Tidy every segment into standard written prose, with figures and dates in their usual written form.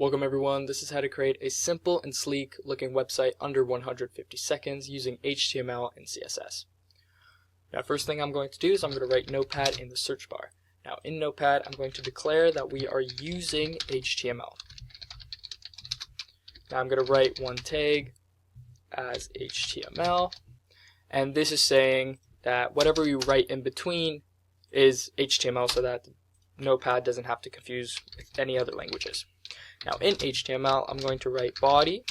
Welcome everyone, this is how to create a simple and sleek looking website under 150 seconds using HTML and CSS. Now first thing I'm going to do is I'm going to write Notepad in the search bar. Now in Notepad I'm going to declare that we are using HTML. Now I'm going to write one tag as HTML, and this is saying that whatever you write in between is HTML so that Notepad doesn't have to confuse any other languages. Now in HTML, I'm going to write body,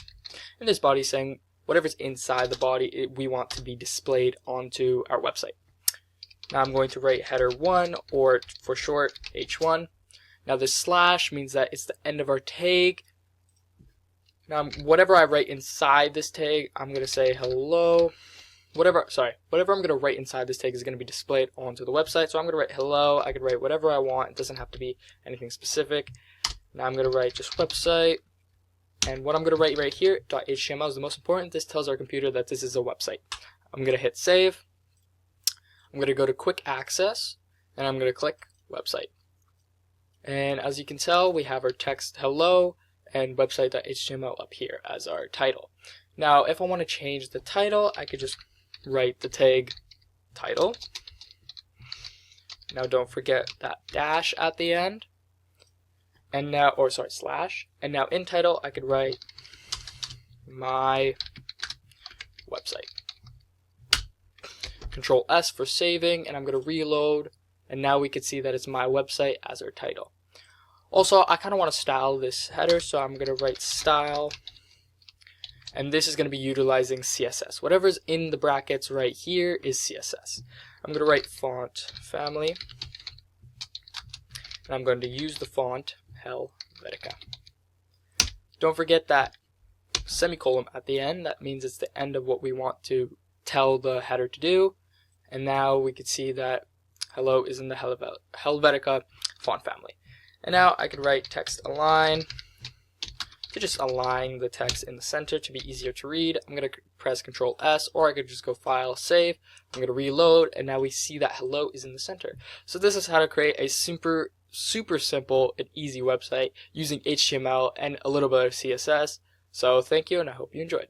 and this body is saying whatever's inside the body we want to be displayed onto our website. Now I'm going to write header 1, or for short, H1. Now this slash means that it's the end of our tag. Now whatever I write inside this tag, I'm going to say hello. Whatever I'm going to write inside this tag is going to be displayed onto the website. So I'm going to write hello. I could write whatever I want. It doesn't have to be anything specific. Now I'm going to write just website, and what I'm going to write right here, .html is the most important. This tells our computer that this is a website. I'm going to hit save. I'm going to go to quick access, and I'm going to click website. And as you can tell, we have our text hello and website.html up here as our title. Now if I want to change the title, I could just write the tag title. Now don't forget that dash at the end. And now, slash, and now in title I could write my website. Control S for saving, and I'm going to reload, and now we can see that it's my website as our title. Also, I kind of want to style this header, so I'm going to write style, and this is going to be utilizing CSS. Whatever's in the brackets right here is CSS. I'm going to write font family, and I'm going to use the font Helvetica. Don't forget that semicolon at the end. That means it's the end of what we want to tell the header to do. And now we can see that hello is in the Helvetica font family. And now I could write text align to just align the text in the center to be easier to read. I'm going to press Control S, or I could just go File, Save. I'm going to reload, and now we see that hello is in the center. So this is how to create a super simple and easy website using HTML and a little bit of CSS. So thank you, and I hope you enjoyed.